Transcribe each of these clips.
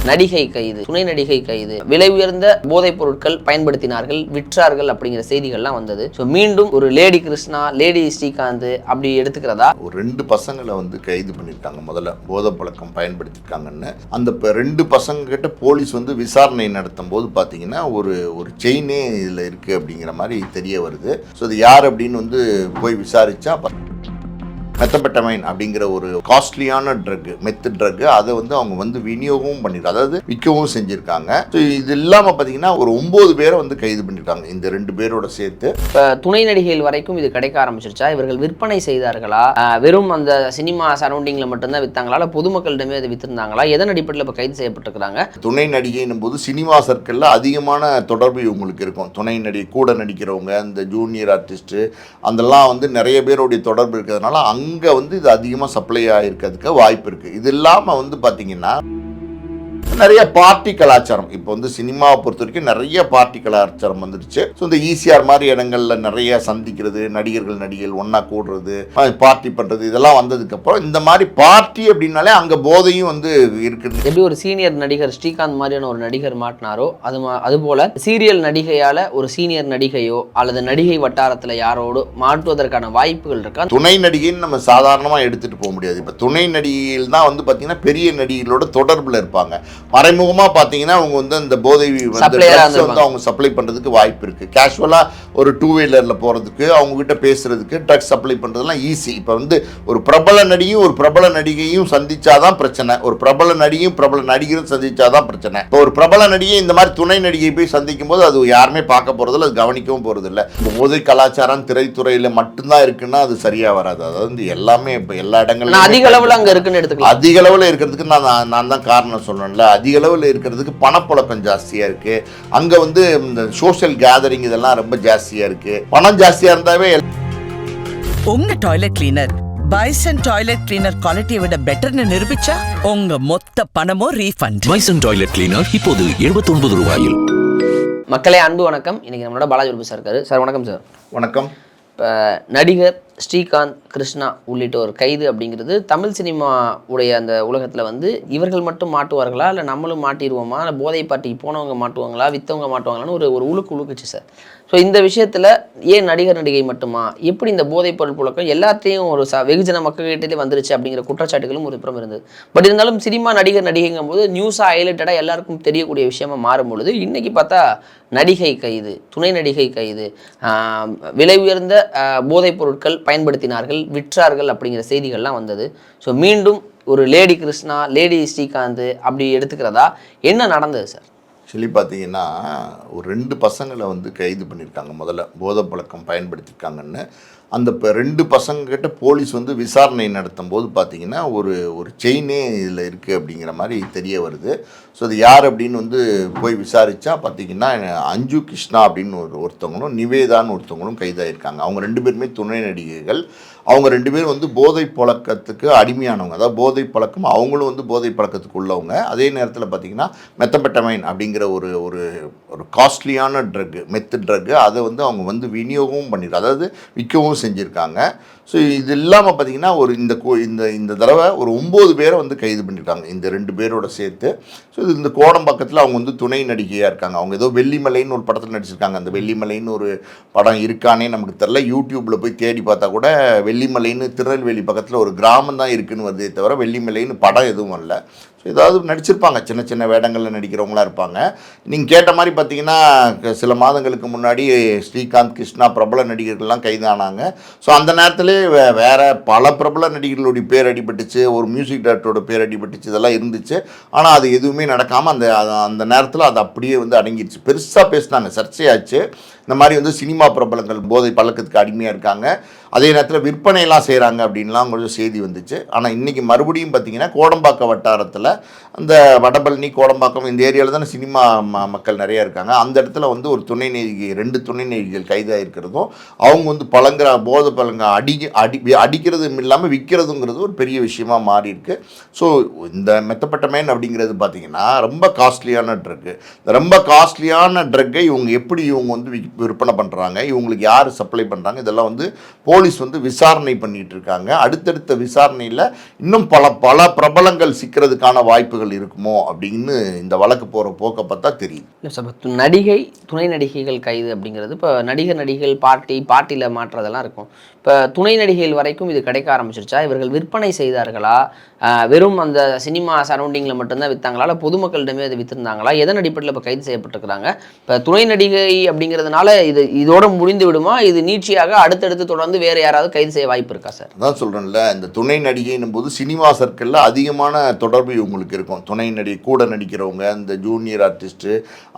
நடிகை கைது, துணை நடிகை கைது, விலை உயர்ந்த போதைப் பொருட்கள் பயன்படுத்தினார்கள், விற்றார்கள் அப்படிங்கிற செய்திகள்லாம் வந்தது. ஸோ மீண்டும் ஒரு லேடி கிருஷ்ணா, லேடி ஸ்ரீகாந்த் அப்படி எடுத்துக்கிறதா? ஒரு 2 பசங்களை வந்து கைது பண்ணியிருக்காங்க. முதல்ல போதை பழக்கம் பயன்படுத்திருக்காங்கன்னு அந்த 2 பசங்க கிட்ட போலீஸ் வந்து விசாரணை நடத்தும் போது பார்த்தீங்கன்னா ஒரு செயினே இதில் இருக்குது அப்படிங்கிற மாதிரி தெரிய வருது. ஸோ இது யார் அப்படின்னு வந்து போய் விசாரித்தா மெத்தபெட்டமைன் அப்படிங்கிற ஒரு காஸ்ட்லியான ட்ரக், மெத்து ட்ரக், அதை வந்து அவங்க வந்து விநியோகமும் பண்ணிருக்காங்க, அதாவது விற்கவும் செஞ்சுருக்காங்க. ஸோ இது இல்லாமல் பார்த்தீங்கன்னா ஒரு 9 பேரை வந்து கைது பண்ணியிருக்காங்க இந்த 2 பேரோட சேர்த்து. இப்போ துணை நடிகைகள் வரைக்கும் இது கிடைக்க ஆரம்பிச்சிருச்சா? இவர்கள் விற்பனை செய்தார்களா? வெறும் அந்த சினிமா சரௌண்டிங்கில் மட்டும்தான் விற்றாங்களா, இல்லை பொதுமக்களிடமே அதை விற்றுருந்தாங்களா? எதன் அடிப்படையில் இப்போ கைது செய்யப்பட்டிருக்கிறாங்க? துணை நடிகைன்னும் போது சினிமா சர்க்கிளில் அதிகமான தொடர்பு இவங்களுக்கு இருக்கும். துணை நடிகை கூட நடிக்கிறவங்க, இந்த ஜூனியர் ஆர்டிஸ்ட்டு, அதெல்லாம் வந்து நிறைய பேருடைய தொடர்பு இருக்கிறதுனால அங்கே வந்து இது அதிகமாக சப்ளை ஆகிருக்கிறதுக்கு வாய்ப்பு இருக்குது. இது இல்லாமல் வந்து பார்த்தீங்கன்னா நிறைய பார்ட்டி கலாச்சாரம், இப்போ வந்து சினிமாவை பொறுத்த வரைக்கும் நிறைய பார்ட்டி கலாச்சாரம் வந்துடுச்சு. ஸோ இந்த ஈசிஆர் மாதிரி இடங்கள்ல நிறைய சந்திக்கிறது, நடிகர்கள் ஒன்றா கூடுறது, பார்ட்டி பண்ணுறது, இதெல்லாம் வந்ததுக்கப்புறம் இந்த மாதிரி பார்ட்டி அப்படின்னாலே அங்கே போதையும் வந்து இருக்குது. எப்படி ஒரு சீனியர் நடிகர் ஸ்ரீகாந்த் மாதிரியான ஒரு நடிகர் மாட்டினாரோ அதுபோல சீரியல் நடிகையால் ஒரு சீனியர் நடிகையோ அல்லது நடிகை வட்டாரத்தில் யாரோடு மாட்டுவதற்கான வாய்ப்புகள் இருக்கா? துணை நடிகைன்னு நம்ம சாதாரணமாக எடுத்துகிட்டு போக முடியாது. இப்போ துணை நடிகைகள் தான் வந்து பார்த்தீங்கன்னா பெரிய நடிகைகளோட தொடர்பில் இருப்பாங்க. மறைமுகமாக பார்த்தீங்கன்னா அவங்க வந்து அந்த போதை வந்து அவங்க சப்ளை பண்ணுறதுக்கு வாய்ப்பு இருக்குது. கேஷுவலாக ஒரு 2 வீலரில் போகிறதுக்கு, அவங்ககிட்ட பேசுறதுக்கு, ட்ரக்ஸ் சப்ளை பண்ணுறதுலாம் ஈஸி. இப்போ வந்து ஒரு பிரபல நடிகையும் ஒரு பிரபல நடிகையும் சந்திச்சாதான் பிரச்சனை, ஒரு பிரபல நடிகையும் பிரபல நடிகரும் சந்திச்சாதான் பிரச்சனை. இப்போ ஒரு பிரபல நடிகை இந்த மாதிரி துணை நடிகை போய் சந்திக்கும் போது அது யாருமே பார்க்க போகிறதில்ல, அது கவனிக்கவும் போகிறதில்ல. இந்த போதை கலாச்சாரம் திரைத்துறையில் மட்டும்தான் இருக்குன்னா அது சரியாக வராது. அதாவது எல்லாமே இப்போ எல்லா இடங்களும் அதிக அளவில் அங்கே இருக்குன்னு எடுத்துக்கலாம். அதிக அளவில் இருக்கிறதுக்கு நான் தான் காரணம் சொல்லணும்ல. அதிக அளவில் இருக்கிறதுக்கு பணப்புழக்கம் ஜாஸ்தியாக இருக்குது. அங்கே வந்து இந்த சோஷியல் கேதரிங் இதெல்லாம் ரொம்ப ஜாஸ்தியாக இருக்குது. பணம் ஜாஸ்தியாக இருந்தாவே உங்க toilet cleaner bison toilet cleaner குவாலிட்டியை விட பெட்டர்னு நிரூபிச்சா உங்க மொத்த பணமும் ரீஃபண்ட். பைசன் டாய்லெட் கிளீனர் இப்போது 79 ரூபாயில். மக்களே அன்பு வணக்கம். இன்னைக்கு நம்மளோட பாலாஜி சார் இருக்காரு. சார் வணக்கம். சார் வணக்கம். இப்போ நடிகர் ஸ்ரீகாந்த், கிருஷ்ணா உள்ளிட்டோர் கைது அப்படிங்கிறது தமிழ் சினிமா உடைய அந்த உலகத்தில் வந்து இவர்கள் மட்டும் மாட்டுவார்களா, இல்லை நம்மளும் மாட்டிடுவோமா, இல்லை போதை பாட்டிக்கு போனவங்க மாட்டுவாங்களா, விற்றவங்க மாட்டுவாங்களான்னு ஒரு உழுக்குச்சு சார். ஸோ இந்த விஷயத்தில் ஏன் நடிகர் நடிகை மட்டுமா, எப்படி இந்த போதைப் பொருள் புழக்கம் எல்லாத்தையும் ஒரு வெகுஜன மக்கள்கிட்டே வந்துருச்சு அப்படிங்கிற குற்றச்சாட்டுகளும் ஒரு புறம் இருந்தது. பட் இருந்தாலும் சினிமா நடிகர் நடிகைங்கும் போது நியூஸாக ஹைலைட்டடாக எல்லாருக்கும் தெரியக்கூடிய விஷயமா மாறும் பொழுது இன்னைக்கு பார்த்தா நடிகை கைது, துணை நடிகை கைது, விலை உயர்ந்த போதைப் பொருட்கள் பயன்படுத்தினார்கள், விற்றார்கள் அப்படிங்கிற செய்திகள்லாம் வந்தது. ஸோ மீண்டும் ஒரு லேடி கிருஷ்ணா, லேடி ஸ்ரீகாந்த் அப்படி எடுத்துக்கிறதா? என்ன நடந்தது சார்? சொல்லி பார்த்தீங்கன்னா ஒரு 2 பசங்களை வந்து கைது பண்ணியிருக்காங்க. முதல்ல போதை பழக்கம் பயன்படுத்தியிருக்காங்கன்னு அந்த 2 பசங்க கிட்ட போலீஸ் வந்து விசாரணை நடத்தும் போது பார்த்தீங்கன்னா ஒரு செயினே இதில் இருக்குது அப்படிங்கிற மாதிரி தெரிய வருது. ஸோ அது யார் அப்படின்னு வந்து போய் விசாரித்தா பார்த்தீங்கன்னா அஞ்சு கிருஷ்ணா அப்படின்னு ஒருத்தவங்களும் நிவேதான்னு ஒருத்தவங்களும் கைதாகிருக்காங்க. அவங்க 2 பேருமே துணை நடிகைகள். அவங்க 2 பேரும் வந்து போதை பழக்கத்துக்கு அடிமையானவங்க, அதாவது போதை பழக்கம், அவங்களும் வந்து போதை பழக்கத்துக்கு உள்ளவங்க. அதே நேரத்தில் பார்த்திங்கன்னா மெத்தபெட்டமைன் அப்படிங்கிற ஒரு காஸ்ட்லியான ட்ரக், மெத்து ட்ரக், அதை வந்து அவங்க வந்து விநியோகமும் பண்ணியிருக்காங்க, அதாவது விற்கவும் செஞ்சுருக்காங்க. ஸோ இது இல்லாமல் பார்த்திங்கன்னா இந்த தடவை ஒரு 9 பேரை வந்து கைது பண்ணியிருக்காங்க இந்த 2 பேரோட சேர்த்து. ஸோ இது இந்த கோடம்பாக்கத்தில் அவங்க வந்து துணை நடிகையாக இருக்காங்க. அவங்க ஏதோ வெள்ளிமலைன்னு ஒரு படத்தில் நடிச்சிருக்காங்க. அந்த வெள்ளிமலைன்னு ஒரு படம் இருக்கானே நமக்கு தெரியல. யூடியூப்பில் போய் தேடி பார்த்தா கூட வெள்ளிமலைன்னு திருநெல்வேலி பக்கத்தில் ஒரு கிராமம் தான் இருக்குதுன்னு வருதே தவிர வெள்ளிமலைன்னு படம் எதுவும் வரல. ஸோ ஏதாவது நடிச்சிருப்பாங்க, சின்ன சின்ன வேடங்களில் நடிக்கிறவங்களாம் இருப்பாங்க. நீங்கள் கேட்ட மாதிரி பார்த்தீங்கன்னா சில மாதங்களுக்கு முன்னாடி ஸ்ரீகாந்த், கிருஷ்ணா பிரபல நடிகர்கள்லாம் கைதானாங்க. ஸோ அந்த நேரத்திலே வேறு பல பிரபல நடிகர்களுடைய பேர் அடிபட்டுச்சு, ஒரு மியூசிக் டைரக்டரோட பேர் அடிபட்டுச்சு, இதெல்லாம் இருந்துச்சு. ஆனால் அது எதுவுமே நடக்காமல் அந்த நேரத்தில் அது அப்படியே வந்து அடங்கிடுச்சு. பெருசாக பேசினாங்க, சர்ச்சையாச்சு. இந்த மாதிரி வந்து சினிமா பிரபலங்கள் போதை பழக்கத்துக்கு அடிமையாக இருக்காங்க, அதே நேரத்தில் விற்பனையெல்லாம் செய்கிறாங்க அப்படின்லாம் கொஞ்சம் செய்தி வந்துச்சு. ஆனால் இன்றைக்கி மறுபடியும் பார்த்திங்கன்னா கோடம்பாக்கம் வட்டாரத்தில் அந்த வடபழனி, கோடம்பாக்கம் இந்த ஏரியாவில் தானே சினிமா மக்கள் நிறையா இருக்காங்க. அந்த இடத்துல வந்து ஒரு துணை நடிகை, 2 துணை நடிகைகள் கைதாக இருக்கிறதும், அவங்க வந்து போதை பழங்க அடிக்கிறதும் இல்லாமல் விற்கிறதுங்கிறது ஒரு பெரிய விஷயமா மாறி இருக்கு. ஸோ இந்த மெத்தபெட்டமைன் அப்படிங்கிறது பார்த்திங்கன்னா ரொம்ப காஸ்ட்லியான ட்ரக்கு. ரொம்ப காஸ்ட்லியான ட்ரக்கை இவங்க வந்து விற்பனை பண்ணுறாங்க, இவங்களுக்கு யார் சப்ளை பண்ணுறாங்க, இதெல்லாம் வந்து போலீஸ் வந்து விசாரணை பண்ணிட்டு இருக்காங்க. அடுத்தடுத்த விசாரணையில் இன்னும் பல பிரபலங்கள் சிக்கிறதுக்கான மாட்டுறதுக்கான வாய்ப்புகள் இருக்குமோ அப்படின்னு இந்த வழக்கு போகிற போக்க பார்த்தா தெரியுது. இல்லை சார், இப்போ நடிகை துணை நடிகைகள் கைது அப்படிங்கிறது இப்போ நடிகர்கள் பார்ட்டியில் மாற்றுறதெல்லாம் இருக்கும். இப்போ துணை நடிகைகள் வரைக்கும் இது கிடைக்க ஆரம்பிச்சிருச்சா? இவர்கள் விற்பனை செய்தார்களா? வெறும் அந்த சினிமா சரௌண்டிங்கில் மட்டும்தான் விற்றாங்களா? இல்லை பொதுமக்களிடமே அதை விற்றுருந்தாங்களா? எதன் அடிப்படையில் இப்போ கைது செய்யப்பட்டிருக்கிறாங்க? இப்போ துணை நடிகை அப்படிங்கிறதுனால இதோட முடிந்து விடுமா? இது நீட்சியாக அடுத்தடுத்து தொடர்ந்து வேறு யாராவது கைது செய்ய வாய்ப்பு இருக்கா சார்? அதான் சொல்கிறேன்ல, இந்த துணை நடிகைன்னும் போது சினிமா சர்க்கிளில் அதிகமான தொடர்பு இவங்களுக்கு இருக்கும். துணை நடிகை கூட நடிக்கிறவங்க, இந்த ஜூனியர் ஆர்டிஸ்ட்டு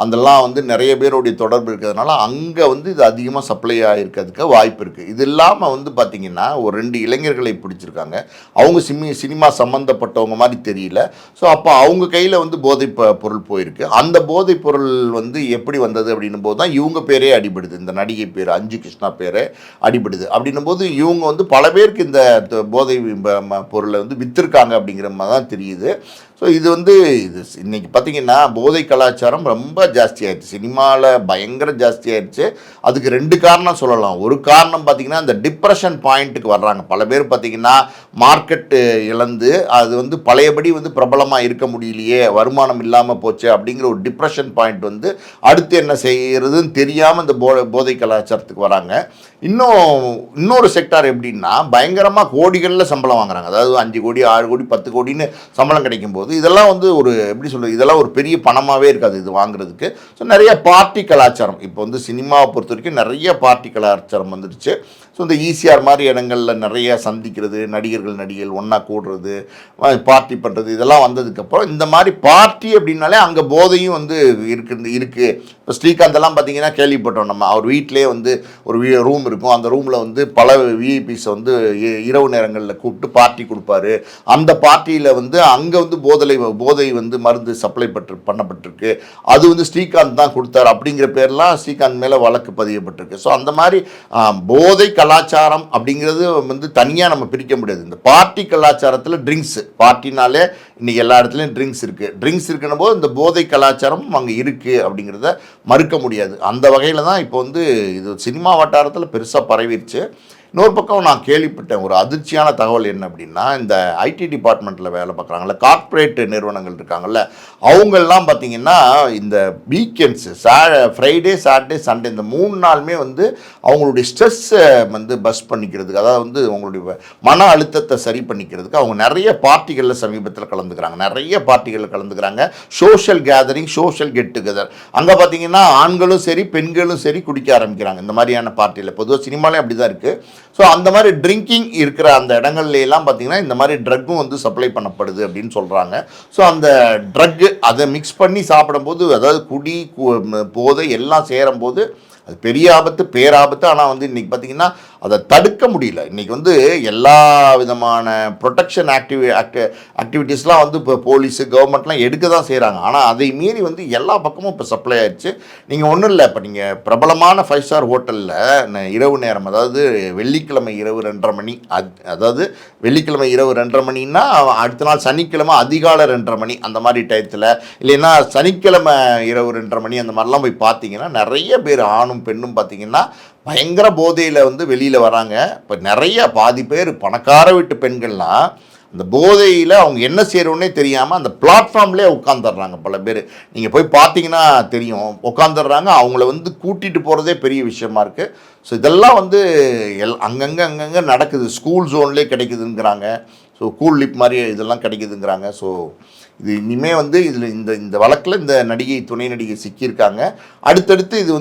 அதெல்லாம் வந்து நிறைய பேருடைய தொடர்பு இருக்கிறதுனால அங்கே வந்து இது அதிகமாக சப்ளை ஆகிருக்கிறதுக்கு வாய்ப்பு இருக்குது. இது இல்லாமல் வந்து பார்த்திங்கன்னா ஒரு 2 இளைஞர்களை பிடிச்சிருக்காங்க. அவங்க சினிமா சம்மந்தப்பட்டவங்க மாதிரி தெரியல. ஸோ அப்போ அவங்க கையில் வந்து போதைப் பொருள் போயிருக்கு. அந்த போதைப் பொருள் வந்து எப்படி வந்தது அப்படின்னும் போது தான் இவங்க பேரே அடிபடுது. இந்த நடிகை பேர் அஞ்சு கிருஷ்ணா பேரே அடிபடுது. அப்படின்னும் போது இவங்க வந்து பல பேருக்கு இந்த போதை பொருளை வந்து விற்றுருக்காங்க அப்படிங்கிற மாதிரி தான் தெரியுது. ஸோ இது இன்றைக்கி பார்த்திங்கன்னா போதை கலாச்சாரம் ரொம்ப ஜாஸ்தி ஆயிடுச்சு, சினிமாவில் பயங்கர ஜாஸ்தி ஆயிடுச்சு. அதுக்கு 2 காரணம் சொல்லலாம். ஒரு காரணம் பார்த்திங்கன்னா இந்த டிப்ரெஷன் பாயிண்ட்டுக்கு வர்றாங்க பல பேர். பார்த்திங்கன்னா மார்க்கெட்டு இழந்து அது வந்து பழையபடி வந்து பிரபலமாக இருக்க முடியலையே, வருமானம் இல்லாமல் போச்சு அப்படிங்கிற ஒரு டிப்ரெஷன் பாயிண்ட் வந்து அடுத்து என்ன செய்கிறதுன்னு தெரியாமல் இந்த போதை கலாச்சாரத்துக்கு வராங்க. இன்னொரு செக்டார் எப்படின்னா பயங்கரமாக கோடிகளில் சம்பளம் வாங்குறாங்க. அதாவது 5 கோடி 6 கோடி 10 கோடின்னு சம்பளம் கிடைக்கும்போது இதெல்லாம் வந்து ஒரு எப்படி சொல்கிறது, இதெல்லாம் ஒரு பெரிய பணமாகவே இருக்காது இது வாங்குறதுக்கு. ஸோ நிறைய பார்ட்டி கலாச்சாரம் இப்போ வந்து சினிமாவை பொறுத்த வரைக்கும் நிறைய பார்ட்டி கலாச்சாரம் வந்துடுச்சு. ஸோ இந்த ஈசிஆர் மாதிரி இடங்களில் நிறைய சந்திக்கிறது, நடிகர்கள் ஒன்றா கூடுறது, பார்ட்டி பண்ணுறது, இதெல்லாம் வந்ததுக்கப்புறம் இந்த மாதிரி பார்ட்டி அப்படின்னாலே அங்கே போதையும் வந்து இருக்குது. இப்போ ஸ்ரீகாந்தெல்லாம் பார்த்தீங்கன்னா கேள்விப்பட்டோம் நம்ம. அவர் வீட்டிலே வந்து ஒரு ரூம் இருக்கும். அந்த ரூமில் வந்து பல விஐபிஸை வந்து இரவு நேரங்களில் கூப்பிட்டு பார்ட்டி கொடுப்பாரு. அந்த பார்ட்டியில் வந்து அங்கே வந்து போதை வந்து மருந்து சப்ளை பண்ணப்பட்டிருக்கு. அது வந்து ஸ்ரீகாந்த் தான் கொடுத்தாரு அப்படிங்கிற பேர்லாம் ஸ்ரீகாந்த் மேலே வழக்கு பதியப்பட்டிருக்கு. ஸோ அந்த மாதிரி போதை கலாச்சாரம் அப்படிங்கிறது வந்து தனியாக நம்ம பிரிக்க முடியாது. இந்த பார்ட்டி கலாச்சாரத்தில் பார்ட்டினாலே இன்றைக்கி எல்லா இடத்துலையும் ட்ரிங்க்ஸ் இருக்குன்னும் போது இந்த போதை கலாச்சாரமும் அங்கே இருக்குது அப்படிங்கிறத மறுக்க முடியாது. அந்த வகையில் தான் இப்போ வந்து இது சினிமா வட்டாரத்தில் பெருசாக பரவிடுச்சு. இன்னொரு பக்கம் நான் கேள்விப்பட்டேன் ஒரு அதிர்ச்சியான தகவல் என்ன அப்படின்னா, இந்த ஐடி டிபார்ட்மெண்ட்டில் வேலை பார்க்குறாங்கல்ல, கார்ப்பரேட் நிறுவனங்கள் இருக்காங்கல்ல, அவங்கெல்லாம் பார்த்திங்கன்னா இந்த வீக்கெண்ட்ஸு ஃப்ரைடே சாட்டர்டே சண்டே இந்த 3 நாளுமே வந்து அவங்களுடைய ஸ்ட்ரெஸ்ஸை வந்து பஸ் பண்ணிக்கிறதுக்கு, அதாவது வந்து அவங்களுடைய மன அழுத்தத்தை சரி பண்ணிக்கிறதுக்கு அவங்க நிறைய பார்ட்டிகளில் சமீபத்தில் கலந்துக்கிறாங்க. Social gathering, social get together. அங்கே பார்த்திங்கன்னா ஆண்களும் சரி பெண்களும் சரி குடிக்க ஆரம்பிக்கிறாங்க இந்த மாதிரியான பார்ட்டியில். பொதுவாக சினிமாலே அப்படி தான் இருக்குது. ஸோ அந்த மாதிரி ட்ரிங்கிங் இருக்கிற அந்த இடங்கள்லாம் பார்த்திங்கன்னா இந்த மாதிரி ட்ரக்கும் வந்து சப்ளை பண்ணப்படுது அப்படின்னு சொல்கிறாங்க. ஸோ அந்த ட்ரக்கு அதை மிக்ஸ் பண்ணி சாப்பிடும்போது, அதாவது குடி போதை எல்லாம் சேரும்போது அது பெரிய ஆபத்து, பேராபத்து. ஆனால் வந்து இன்றைக்கி பார்த்திங்கன்னா அதை தடுக்க முடியல. இன்றைக்கி வந்து எல்லா விதமான ப்ரொடெக்ஷன் ஆக்டிவிட்டீஸ்லாம் வந்து இப்போ போலீஸு கவர்மெண்ட்லாம் எடுக்க தான் செய்கிறாங்க. ஆனால் அதை மீறி வந்து எல்லா பக்கமும் இப்போ சப்ளை ஆயிடுச்சு. நீங்கள் ஒன்றும் இல்லை, இப்போ நீங்கள் பிரபலமான 5 ஸ்டார் ஹோட்டலில் இரவு நேரம், அதாவது வெள்ளிக்கிழமை இரவு 2:30 மணி, அதாவது வெள்ளிக்கிழமை இரவு 2:30 மணின்னா அடுத்த நாள் சனிக்கிழமை அதிகாலை 2:30 மணி அந்த மாதிரி டயத்தில், இல்லைன்னா சனிக்கிழமை இரவு 2:30 மணி அந்த மாதிரிலாம் போய் பார்த்தீங்கன்னா நிறைய பேர் ஆணும் பெண்ணும் பார்த்திங்கன்னா பயங்கர போதையில் வந்து வெளியில் வராங்க. இப்போ நிறைய பாதி பேர் பணக்கார வீட்டு பெண்கள்லாம் அந்த போதையில் அவங்க என்ன செய்கிறோன்னே தெரியாமல் அந்த பிளாட்ஃபார்ம்லேயே உட்காந்துடுறாங்க. பல பேர் நீங்கள் போய் பார்த்தீங்கன்னா தெரியும், உட்காந்துடுறாங்க. அவங்கள வந்து கூட்டிகிட்டு போகிறதே பெரிய விஷயமா இருக்குது. ஸோ இதெல்லாம் வந்து அங்கங்கே நடக்குது. ஸ்கூல் ஜோன்லேயே கிடைக்குதுங்கிறாங்க. ஸோ கூல் லிப் மாதிரி இதெல்லாம் கிடைக்குதுங்கிறாங்க. ஸோ இது இனிமேல் வந்து இதில் இந்த வழக்கில் இந்த துணை நடிகை சிக்கியிருக்காங்க. அடுத்தடுத்து இது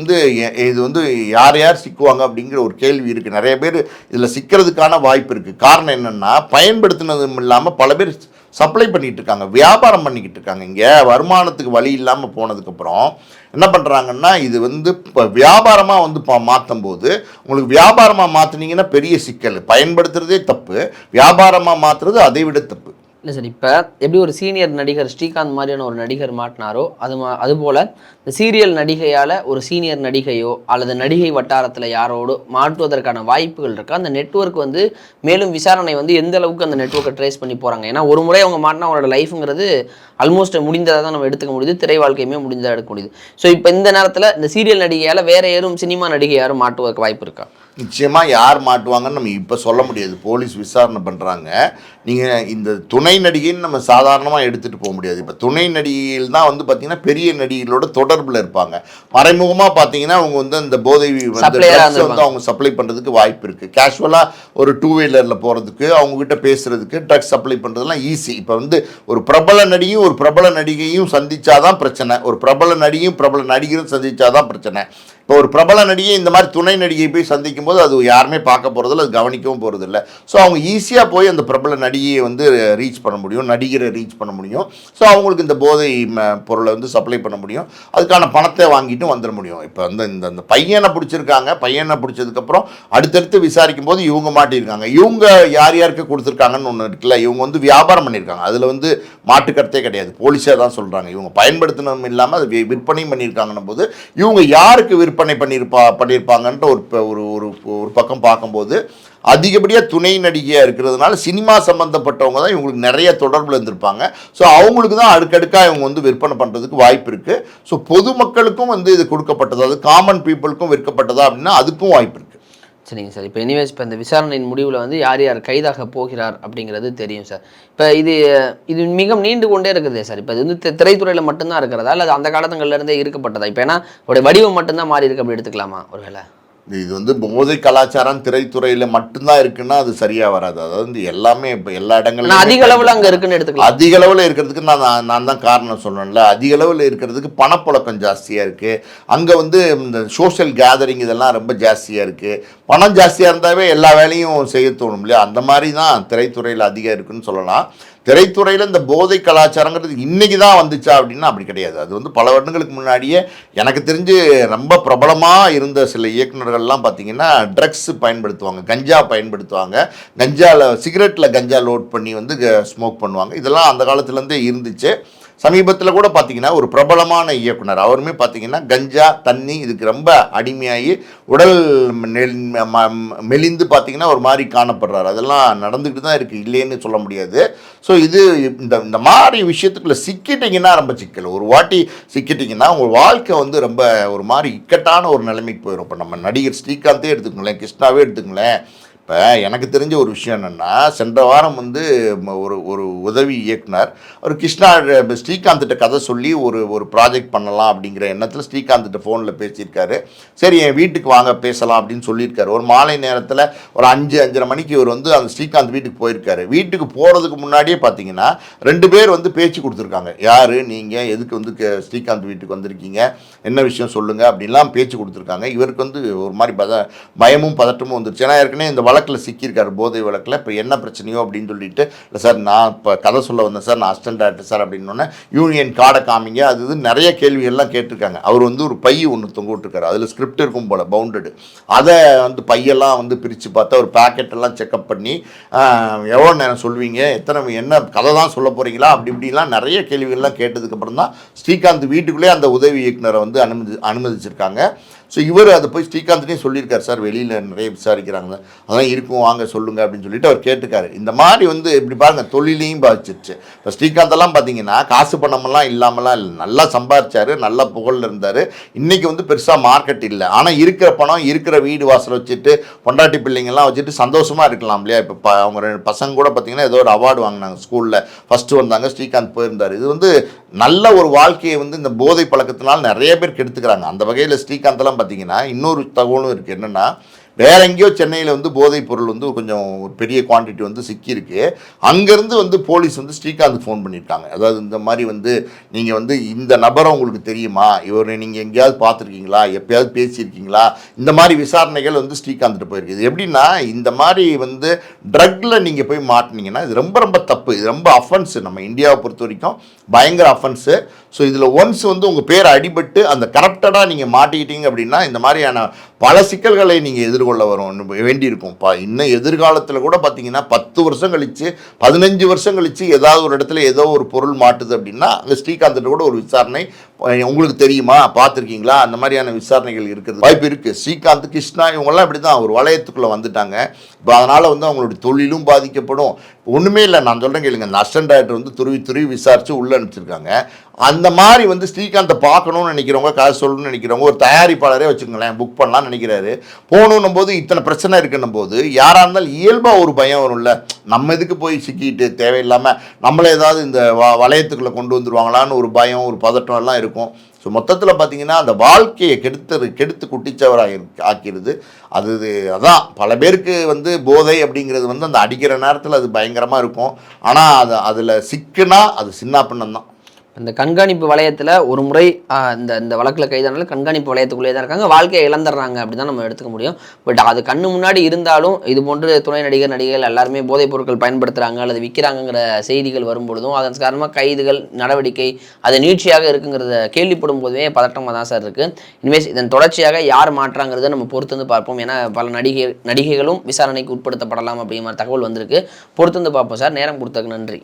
வந்து யார் சிக்குவாங்க அப்படிங்கிற ஒரு கேள்வி இருக்குது. நிறைய பேர் இதில் சிக்கிறதுக்கான வாய்ப்பு இருக்குது. காரணம் என்னென்னா, பயன்படுத்தினதும் இல்லாமல் பல பேர் சப்ளை பண்ணிகிட்டு இருக்காங்க, வியாபாரம் பண்ணிக்கிட்டு இருக்காங்க. இங்கே வருமானத்துக்கு வழி இல்லாமல் போனதுக்கப்புறம் என்ன பண்ணுறாங்கன்னா, இது வந்து இப்போ வியாபாரமாக வந்து மாற்றும் போது உங்களுக்கு வியாபாரமாக மாற்றினீங்கன்னா பெரிய சிக்கல். பயன்படுத்துகிறதே தப்பு, வியாபாரமாக மாற்றுறது அதை விட தப்பு. இல்லை சார், இப்போ எப்படி ஒரு சீனியர் நடிகர் ஸ்ரீகாந்த் மாதிரியான ஒரு நடிகர் மாட்டினாரோ அதுபோல் இந்த சீரியல் நடிகையால் ஒரு சீனியர் நடிகையோ அல்லது நடிகை வட்டாரத்தில் யாரோடு மாட்டுவதற்கான வாய்ப்புகள் இருக்கா? அந்த நெட்வொர்க் வந்து மேலும் விசாரணை வந்து எந்த அளவுக்கு அந்த நெட்வொர்க்கை ட்ரேஸ் பண்ணி போகிறாங்க? ஏன்னா ஒரு முறை அவங்க மாட்டினா அவங்களோட லைஃபுங்கிறது ஆல்மோஸ்ட் முடிந்ததாக தான் நம்ம எடுத்துக்க முடியுது, திரை வாழ்க்கையுமே முடிந்ததாக எடுக்க முடியுது. ஸோ இப்போ இந்த நேரத்தில் இந்த சீரியல் நடிகையால் வேறு யாரும் சினிமா நடிகை யாரும் மாட்டுவதற்கு வாய்ப்பு இருக்கா? நிச்சயமாக யார் மாட்டுவாங்கன்னு நம்ம இப்போ சொல்ல முடியாது. போலீஸ் விசாரணை பண்ணுறாங்க. நீங்கள் இந்த துணை நடிகைன்னு நம்ம சாதாரணமாக எடுத்துகிட்டு போக முடியாது. இப்போ துணை நடிகைகள் தான் வந்து பார்த்திங்கன்னா பெரிய நடிகைகளோட தொடர்பில் இருப்பாங்க. மறைமுகமாக பார்த்தீங்கன்னா அவங்க வந்து அந்த போதை வந்து அவங்க சப்ளை பண்ணுறதுக்கு வாய்ப்பு இருக்குது. கேஷுவலாக ஒரு 2 வீலரில் போகிறதுக்கு, அவங்ககிட்ட பேசுகிறதுக்கு, ட்ரக்ஸ் சப்ளை பண்ணுறதுலாம் ஈஸி. இப்போ வந்து ஒரு பிரபல நடிகையும் ஒரு பிரபல நடிகையும் சந்திச்சாதான் பிரச்சனை, ஒரு பிரபல நடிகையும் பிரபல நடிகரும் சந்திச்சாதான் பிரச்சனை. இப்போ ஒரு பிரபல நடிகை இந்த மாதிரி துணை நடிகை போய் சந்திக்கும் போது அது யாருமே பார்க்க போகிறதில்ல, அது கவனிக்கவும் போகிறதில்ல. ஸோ அவங்க ஈஸியாக போய் அந்த பிரபல நடிகையை வந்து ரீச் பண்ண முடியும், நடிகரை ரீச் பண்ண முடியும். ஸோ அவங்களுக்கு இந்த போதை பொருளை வந்து சப்ளை பண்ண முடியும், அதுக்கான பணத்தை வாங்கிட்டு வந்துட முடியும். இப்போ வந்து இந்த பையனை பிடிச்சிருக்காங்க. பையனை பிடிச்சதுக்கப்புறம் அடுத்தடுத்து விசாரிக்கும் போது இவங்க மாட்டியிருக்காங்க. இவங்க யார் யாருக்கு கொடுத்துருக்காங்கன்னு ஒன்று இருக்குல்ல, இவங்க வந்து வியாபாரம் பண்ணியிருக்காங்க. அதில் வந்து மாட்டுக்கருத்தே கிடையாது. போலீஸாக தான் சொல்கிறாங்க. இவங்க பயன்படுத்தினதும் இல்லாமல் அதை விற்பனையும் பண்ணியிருக்காங்கன்னும் போது இவங்க யாருக்கு விற்பனை பண்ணியிருப்பாங்கன்ற ஒரு பக்கம் பார்க்கும்போது அதிகப்படியாக துணை நடிகையாக இருக்கிறதுனால சினிமா சம்மந்தப்பட்டவங்க தான் இவங்களுக்கு நிறைய தொடர்பில் இருந்திருப்பாங்க. ஸோ அவங்களுக்கு தான் அடுக்கடுக்காக இவங்க வந்து விற்பனை பண்ணுறதுக்கு வாய்ப்பு இருக்குது. ஸோ பொதுமக்களுக்கும் வந்து இது கொடுக்கப்பட்டதா, அது காமன் பீப்புளுக்கும் விற்கப்பட்டதா அப்படின்னா அதுக்கும் வாய்ப்பு இருக்குது. சரிங்க சார். இப்போ எனிவேஸ் இப்போ இந்த விசாரணையின் முடிவில் வந்து யார் யார் கைதாக போகிறார் அப்படிங்கிறது தெரியும் சார். இப்போ இது மிக நீண்டு கொண்டே இருக்குதே சார். இப்போ இது வந்து திரைத்துறையில் மட்டும்தான் இருக்கிறதா, அல்லது அந்த காலத்துங்கள்லேருந்தே இருக்கப்பட்டதா? இப்போ ஏன்னா அவருடைய வடிவம் மட்டும்தான் மாறி இருக்கு அப்படி எடுத்துக்கலாமா ஒருவேளை? இது வந்து போதை கலாச்சாரம் திரைத்துறையில் மட்டும்தான் இருக்குன்னா அது சரியாக வராது. அதாவது எல்லாமே இப்போ எல்லா இடங்களும் அதிக அளவில் அங்கே இருக்குன்னு எடுத்துக்கலாம். அதிக அளவில் இருக்கிறதுக்கு நான் தான் காரணம் சொன்னேன்ல. அதிக அளவில் இருக்கிறதுக்கு பணப்புழக்கம் ஜாஸ்தியாக இருக்குது. அங்கே வந்து இந்த சோஷியல் கேதரிங் இதெல்லாம் ரொம்ப ஜாஸ்தியாக இருக்குது. பணம் ஜாஸ்தியாக இருந்தாவே எல்லா வேலையும் செய்ய தோணும் இல்லையா? அந்த மாதிரி தான் திரைத்துறையில் அதிகம் இருக்குன்னு சொல்லலாம். திரைத்துறையில் இந்த போதை கலாச்சாரங்கிறது இன்றைக்கி தான் வந்துச்சா அப்படின்னா அப்படி கிடையாது. அது வந்து பல வருடங்களுக்கு முன்னாடியே எனக்கு தெரிஞ்சு ரொம்ப பிரபலமாக இருந்த சில இயக்குநர்கள்லாம் பார்த்திங்கன்னா ட்ரக்ஸ் பயன்படுத்துவாங்க, கஞ்சா பயன்படுத்துவாங்க. சிகரெட்டில் கஞ்சா லோட் பண்ணி வந்து ஸ்மோக் பண்ணுவாங்க. இதெல்லாம் அந்த காலத்துலேருந்தே இருந்துச்சு. சமீபத்தில் கூட பார்த்தீங்கன்னா ஒரு பிரபலமான இயக்குனர் அவருமே பார்த்தீங்கன்னா கஞ்சா தண்ணி இதுக்கு ரொம்ப அடிமையாகி உடல் மெலிந்து பார்த்தீங்கன்னா ஒரு மாதிரி காணப்படுறாரு. அதெல்லாம் நடந்துக்கிட்டு தான் இருக்குது, இல்லைன்னு சொல்ல முடியாது. ஸோ இது இந்த மாதிரி விஷயத்துக்குள்ளே சிக்கிட்டிங்கன்னா ரொம்ப சிக்கல். ஒரு வாட்டி சிக்கிட்டிங்கன்னா உங்கள் வாழ்க்கை வந்து ரொம்ப ஒரு மாதிரி இக்கட்டான ஒரு நிலைமைக்கு போயிடும். இப்போ நம்ம நடிகர் ஸ்ரீகாந்தே எடுத்துக்கங்களேன், கிருஷ்ணாவே எடுத்துக்கங்களேன். இப்போ எனக்கு தெரிஞ்ச ஒரு விஷயம் என்னென்னா, சென்ற வாரம் வந்து ஒரு உதவி இயக்குனர் ஒரு ஸ்ரீகாந்த்கிட்ட கதை சொல்லி ஒரு ப்ராஜெக்ட் பண்ணலாம் அப்படிங்கிற எண்ணத்தில் ஸ்ரீகாந்த்கிட்ட ஃபோனில் பேசியிருக்காரு. சரி என் வீட்டுக்கு வாங்க பேசலாம் அப்படின்னு சொல்லியிருக்காரு. ஒரு மாலை நேரத்தில் ஒரு 5-5:30 மணிக்கு இவர் வந்து அந்த ஸ்ரீகாந்த் வீட்டுக்கு போயிருக்காரு. வீட்டுக்கு போகிறதுக்கு முன்னாடியே பார்த்தீங்கன்னா 2 பேர் வந்து பேச்சு கொடுத்துருக்காங்க. யார் நீங்கள், எதுக்கு வந்து ஸ்ரீகாந்த் வீட்டுக்கு வந்திருக்கீங்க, என்ன விஷயம் சொல்லுங்கள் அப்படின்லாம் பேச்சு கொடுத்துருக்காங்க. இவருக்கு வந்து ஒரு மாதிரி பயமும் பதட்டமும் வந்துருச்சு. ஏன்னா ஏற்கனவே இந்த வழக்கில் சிக்கியிருக்காரு, போதை வழக்கில். இப்போ என்ன பிரச்சனையோ அப்படின்னு சொல்லிட்டு, இல்லை சார் நான் இப்போ கதை சொல்ல வந்தேன் சார், நான் அசிஸ்டன்ட் டைரக்டர் சார் அப்படின்னோடனே யூனியன் கார்டை காமிங்க அது நிறைய கேள்விகள்லாம் கேட்டிருக்காங்க. அவர் வந்து ஒரு பை ஒன்று தொங்க விட்டுருக்காரு, அதில் ஸ்கிரிப்ட் இருக்கும் போல் பவுண்டடு. அதை வந்து பையெல்லாம் வந்து பிரித்து பார்த்தா ஒரு பேக்கெட்டெல்லாம் செக்அப் பண்ணி எவ்வளோ நேரம் சொல்வீங்க, என்ன கதை தான் சொல்ல போகிறீங்களா அப்படி இப்படிலாம் நிறைய கேள்விகள்லாம் கேட்டதுக்கப்புறம் தான் ஸ்ரீகாந்த் வீட்டுக்குள்ளே அந்த உதவி இயக்குனரை வந்து அனுமதிச்சிருக்காங்க. ஸோ இவர் அதை போய் ஸ்ரீகாந்த்டையும் சொல்லியிருக்காரு, சார் வெளியில் நிறைய விசாரிக்கிறாங்க, அதான் இருக்கும் வாங்க சொல்லுங்கள் அப்படின்னு சொல்லிட்டு அவர் கேட்டுக்காரு. இந்த மாதிரி வந்து இப்படி பாருங்கள் தொழிலையும் பாதிச்சிருச்சு. இப்போ ஸ்ரீகாந்தெல்லாம் பார்த்தீங்கன்னா காசு பணமெல்லாம் இல்லாமலாம் இல்லை, நல்லா சம்பாதிச்சார், நல்ல புகழில் இருந்தார். இன்றைக்கி வந்து பெருசாக மார்க்கெட் இல்லை. ஆனால் இருக்கிற பணம், இருக்கிற வீடு வாசல் வச்சுட்டு பொண்டாட்டி பிள்ளைங்கள்லாம் வச்சுட்டு சந்தோஷமாக இருக்கலாம் இல்லையா? இப்போ அவங்க 2 பசங்க கூட பார்த்தீங்கன்னா ஏதோ ஒரு அவார்டு வாங்கினாங்க, ஸ்கூலில் ஃபஸ்ட்டு வந்தாங்க, ஸ்ரீகாந்த் போயிருந்தார். இது வந்து நல்ல ஒரு வாழ்க்கையை வந்து இந்த போதை பழக்கத்தினால் நிறைய பேர் கெடுத்துக்கிறாங்க. அந்த வகையில் ஸ்ரீகாந்தெல்லாம் பார்த்தீங்கன்னா இன்னொரு தகவலும் இருக்குது. என்னென்னா, வேற எங்கேயோ சென்னையில் வந்து போதைப் பொருள் வந்து கொஞ்சம் ஒரு பெரிய குவான்டிட்டி வந்து சிக்கியிருக்கு. அங்கேருந்து வந்து போலீஸ் வந்து ஸ்ரீகாந்த் ஃபோன் பண்ணியிருக்காங்க. அதாவது இந்த மாதிரி வந்து நீங்கள் வந்து இந்த நபரை உங்களுக்கு தெரியுமா, இவரை நீங்கள் எங்கேயாவது பார்த்துருக்கீங்களா, எப்போயாவது பேசியிருக்கீங்களா, இந்த மாதிரி விசாரணைகள் வந்து ஸ்ரீகாந்த்கிட்ட போயிருக்கு. இது எப்படின்னா, இந்த மாதிரி வந்து ட்ரக்கில் நீங்கள் போய் மாட்டினீங்கன்னா இது ரொம்ப ரொம்ப தப்பு, இது ரொம்ப அஃபென்ஸு. நம்ம இந்தியாவை பொறுத்த வரைக்கும் பயங்கர அஃபென்ஸு. ஸோ இதில் ஒன்ஸ் வந்து உங்கள் பேர் அடிபட்டு அந்த கரப்டடாக நீங்கள் மாட்டிக்கிட்டீங்க அப்படின்னா இந்த மாதிரியான பல சிக்கல்களை நீங்கள் எதிர்கொள்ள வேண்டியிருக்கும். இன்னும் எதிர்காலத்தில் கூட பார்த்தீங்கன்னா 10 வருஷம் கழித்து 15 வருஷம் கழித்து ஏதாவது ஒரு இடத்துல ஏதோ ஒரு பொருள் மாட்டுது அப்படின்னா அங்கே ஸ்ரீகாந்த் கூட ஒரு விசாரணை உங்களுக்கு தெரியுமா, பார்த்துருக்கீங்களா, அந்த மாதிரியான விசாரணைகள் இருக்கிறது வாய்ப்பு இருக்குது. ஸ்ரீகாந்த், கிருஷ்ணா இவங்கெல்லாம் இப்படி தான் ஒரு வளையத்துக்குள்ளே வந்துட்டாங்க. இப்போ அதனால் வந்து அவங்களுடைய தொழிலும் பாதிக்கப்படும். ஒன்றுமே இல்லை, நான் சொல்கிறேன் கேளுங்க, அந்த அசிஸ்டன்ட் டைரக்டர் வந்து துருவி விசாரித்து உள்ளே அனுப்பிச்சிருக்காங்க. அந்த மாதிரி வந்து ஸ்ரீகாந்தை பார்க்கணும்னு நினைக்கிறவங்க, கதை சொல்லணும்னு நினைக்கிறவங்க, ஒரு தயாரிப்பாளரே வச்சுக்கோங்களேன், புக் பண்ணலாம்னு நினைக்கிறாரு. போகணும் போது இத்தனை பிரச்சனை இருக்குன்னும் போது யாராக இருந்தாலும் இயல்பாக ஒரு பயம் வரும்ல, நம்ம இதுக்கு போய் சிக்கிட்டு தேவையில்லாமல் நம்மளே ஏதாவது இந்த வளையத்துக்குள்ளே கொண்டு வந்துருவாங்களான்னு ஒரு பயம், ஒரு பதட்டம் எல்லாம் இருக்கும். ஸோ மொத்தத்தில் பார்த்தீங்கன்னா அந்த வாழ்க்கையை கெடுத்து குட்டிச்சவராக ஆக்கிடுது. அதான் பல பேருக்கு வந்து போதை அப்படிங்கிறது வந்து அந்த அடிக்கிற நேரத்தில் அது பயங்கரமாக இருக்கும். ஆனால் அதில் சிக்குனா அது சின்ன பின்னம் தான். இந்த கண்காணிப்பு வளையத்தில் ஒரு முறை இந்த வழக்கில் கைதானாலும் கண்காணிப்பு வளையத்துக்குள்ளே தான் இருக்காங்க, வாழ்க்கையை இழந்துடுறாங்க அப்படி தான் நம்ம எடுத்துக்க முடியும். பட் அது கண்ணு முன்னாடி இருந்தாலும் இது போன்று துணை நடிகைகள் எல்லாருமே போதைப் பொருட்கள் பயன்படுத்துகிறாங்க அல்லது விற்கிறாங்கிற செய்திகள் வரும்பொழுதும் அதன் காரணமாக கைதுகள் நடவடிக்கை அது நீட்சியாக இருக்குங்கிறத கேள்விப்படும் போதுவே பதட்டமாக தான் சார் இருக்குது. இனிமேல் இதன் தொடர்ச்சியாக யார் மாற்றாங்கிறத நம்ம பொறுத்து வந்து பார்ப்போம். ஏன்னா பல நடிகைகளும் விசாரணைக்கு உட்படுத்தப்படலாம் அப்படிங்கிற மாதிரி தகவல் வந்திருக்கு. பொறுத்து வந்து பார்ப்போம் சார். நேரம் கொடுத்ததுக்கு நன்றி.